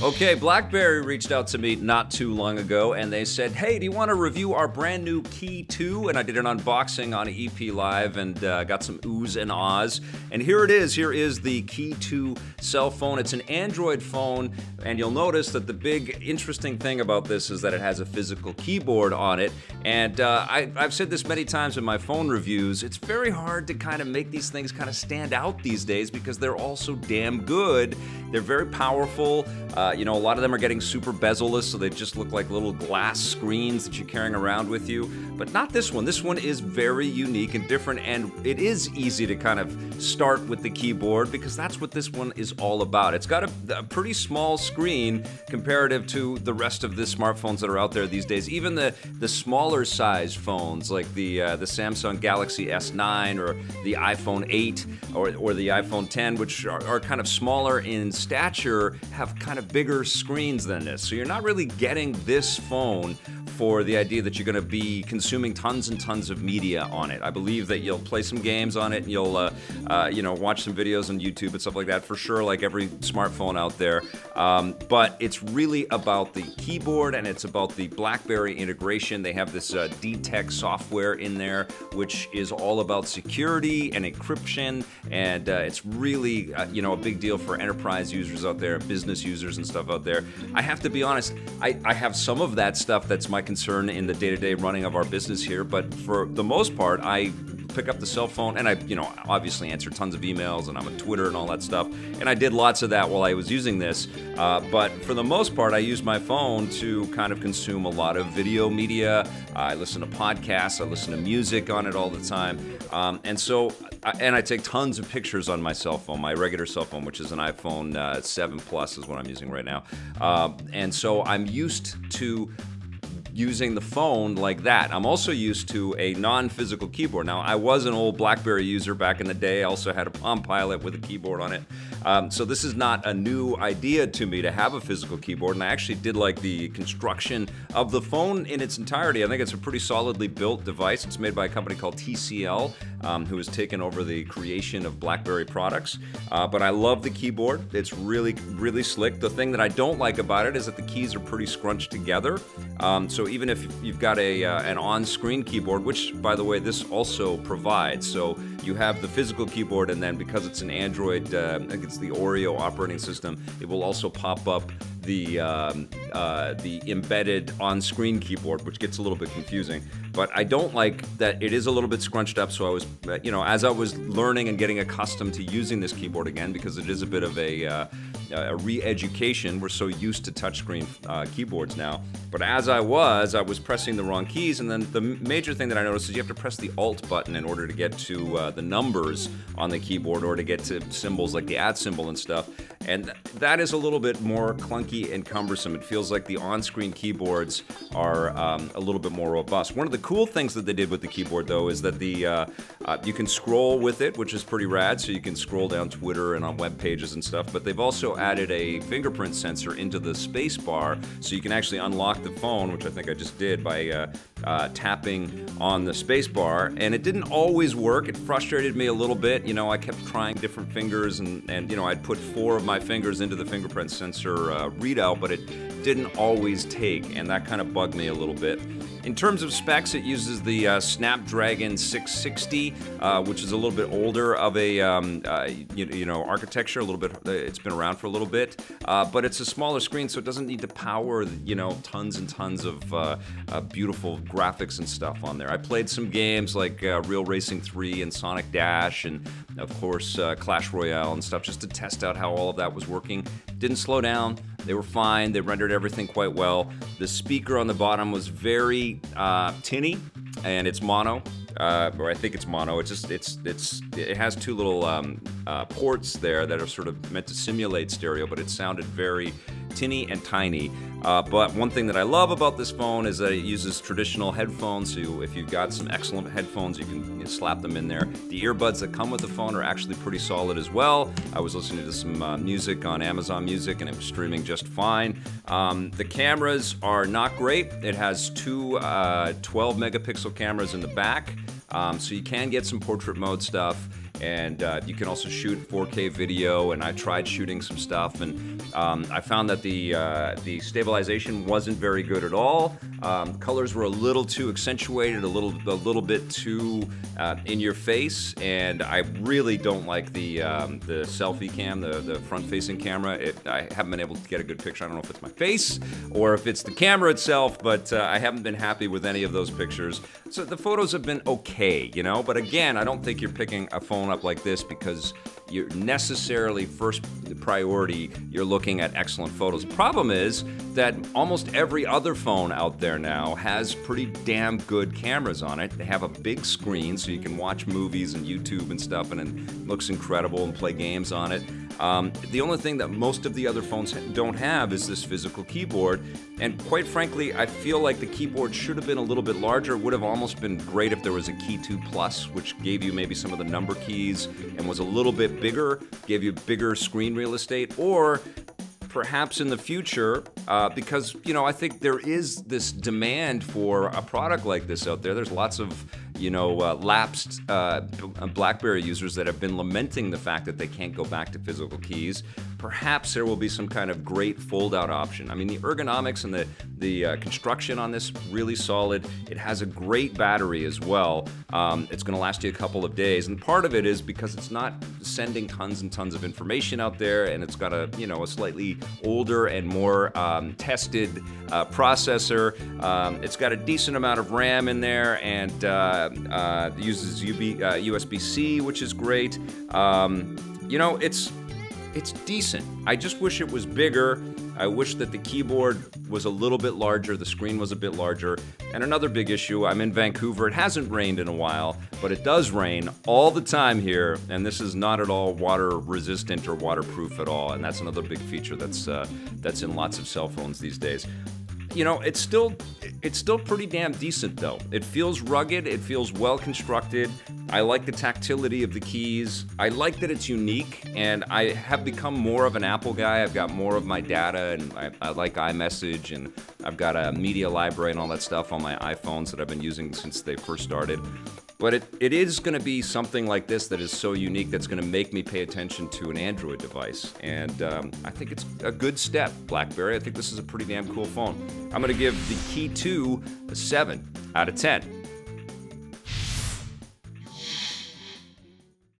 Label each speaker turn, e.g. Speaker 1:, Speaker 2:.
Speaker 1: Okay, BlackBerry reached out to me not too long ago and they said, hey, do you want to review our brand new Key2? And I did an unboxing on EP Live and got some oohs and ahs. And here it is. Here is the Key2 cell phone. It's an Android phone, and you'll notice that the big interesting thing about this is that it has a physical keyboard on it. And I've said this many times in my phone reviews, it's very hard to kind of make these things kind of stand out these days because they're all so damn good. They're very powerful. You know, a lot of them are getting super bezel-less, so they just look like little glass screens that you're carrying around with you. But not this one. This one is very unique and different, and it is easy to kind of start with the keyboard because that's what this one is all about. It's got a pretty small screen comparative to the rest of the smartphones that are out there these days. Even the smaller size phones like the Samsung Galaxy S9 or the iPhone 8 or the iPhone 10, which are kind of smaller in stature, have kind of bigger screens than this. So you're not really getting this phone for the idea that you're going to be consuming tons and tons of media on it. I believe that you'll play some games on it and you'll you know, watch some videos on YouTube and stuff like that for sure, like every smartphone out there. But it's really about the keyboard and it's about the BlackBerry integration. They have this D-Tech software in there, which is all about security and encryption, and it's really you know, a big deal for enterprise users out there, business users and stuff out there. I have to be honest, I have some of that stuff that's my concern in the day-to-day running of our business here, but for the most part, I pick up the cell phone and I, you know, obviously answer tons of emails and I'm on Twitter and all that stuff, and I did lots of that while I was using this, but for the most part I use my phone to kind of consume a lot of video media. I listen to podcasts, I listen to music on it all the time, and so I take tons of pictures on my cell phone, my regular cell phone, which is an iPhone 7 Plus is what I'm using right now, and so I'm used to using the phone like that. I'm also used to a non-physical keyboard. Now, I was an old BlackBerry user back in the day. I also had a Palm Pilot with a keyboard on it. So this is not a new idea to me to have a physical keyboard, and I actually did like the construction of the phone in its entirety. I think it's a pretty solidly built device. It's made by a company called TCL, who has taken over the creation of BlackBerry products. But I love the keyboard. It's really, really slick. The thing that I don't like about it is that the keys are pretty scrunched together. So even if you've got an on-screen keyboard, which, by the way, this also provides, so you have the physical keyboard, and then because it's an Android, I think it's the Oreo operating system, it will also pop up the embedded on-screen keyboard, which gets a little bit confusing. But I don't like that it is a little bit scrunched up, so I was, you know, as I was learning and getting accustomed to using this keyboard again, because it is a bit of a re-education. We're so used to touchscreen keyboards now. But as I was pressing the wrong keys, and then the major thing that I noticed is you have to press the Alt button in order to get to the numbers on the keyboard or to get to symbols like the @ symbol and stuff. And that is a little bit more clunky and cumbersome. It feels like the on-screen keyboards are a little bit more robust. One of the cool things that they did with the keyboard, though, is that you can scroll with it, which is pretty rad, so you can scroll down Twitter and on web pages and stuff, but they've also added a fingerprint sensor into the space bar, so you can actually unlock the phone, which I think I just did by tapping on the space bar, and it didn't always work. It frustrated me a little bit. You know, I kept trying different fingers, and you know, I'd put 4 of my fingers into the fingerprint sensor readout, but it didn't always take, and that kind of bugged me a little bit. In terms of specs, it uses the Snapdragon 660, which is a little bit older of a you know, architecture. A little bit, it's been around for a little bit, but it's a smaller screen, so it doesn't need to power, you know, tons and tons of beautiful graphics and stuff on there. I played some games like Real Racing 3 and Sonic Dash, and of course Clash Royale and stuff, just to test out how all of that was working. Didn't slow down. They were fine. They rendered everything quite well. The speaker on the bottom was very tinny, and it's mono. Or I think it's mono. It has 2 little ports there that are sort of meant to simulate stereo, but it sounded very tinny and tiny. But one thing that I love about this phone is that it uses traditional headphones, so if you've got some excellent headphones, you can slap them in there. The earbuds that come with the phone are actually pretty solid as well. I was listening to some music on Amazon Music, and it was streaming just fine. The cameras are not great. It has 2 12-megapixel cameras in the back, so you can get some portrait mode stuff. and you can also shoot 4K video, and I tried shooting some stuff, and I found that the stabilization wasn't very good at all. Colors were a little too accentuated, a little bit too in your face, and I really don't like the selfie cam, the front-facing camera. I haven't been able to get a good picture. I don't know if it's my face or if it's the camera itself, but I haven't been happy with any of those pictures. So the photos have been okay, you know, but again, I don't think you're picking a phone up like this because you're necessarily first priority, you're looking at excellent photos. The problem is that almost every other phone out there now has pretty damn good cameras on it. They have a big screen so you can watch movies and YouTube and stuff, and it looks incredible, and play games on it. The only thing that most of the other phones don't have is this physical keyboard, and quite frankly, I feel like the keyboard should have been a little bit larger. It would have almost been great if there was a Key2 Plus, which gave you maybe some of the number keys and was a little bit bigger, gave you bigger screen real estate, or perhaps in the future, because, you know, I think there is this demand for a product like this out there. There's lots of, you know, lapsed BlackBerry users that have been lamenting the fact that they can't go back to physical keys. Perhaps there will be some kind of great fold-out option. I mean, the ergonomics and the construction on this really solid. It has a great battery as well. It's going to last you a couple of days, and part of it is because it's not sending tons and tons of information out there, and it's got a, you know, a slightly older and more tested processor. It's got a decent amount of RAM in there, and uses USB-C, which is great. You know, it's decent. I just wish it was bigger. I wish that the keyboard was a little bit larger, the screen was a bit larger. And another big issue, I'm in Vancouver. It hasn't rained in a while, but it does rain all the time here, and this is not at all water resistant or waterproof at all, and that's another big feature that's in lots of cell phones these days. You know, it's still pretty damn decent though. It feels rugged, it feels well constructed. I like the tactility of the keys. I like that it's unique, and I have become more of an Apple guy. I've got more of my data, and I like iMessage, and I've got a media library and all that stuff on my iPhones that I've been using since they first started. But it is going to be something like this that is so unique that's going to make me pay attention to an Android device. And I think it's a good step, BlackBerry. I think this is a pretty damn cool phone. I'm going to give the Key2 a 7 out of 10.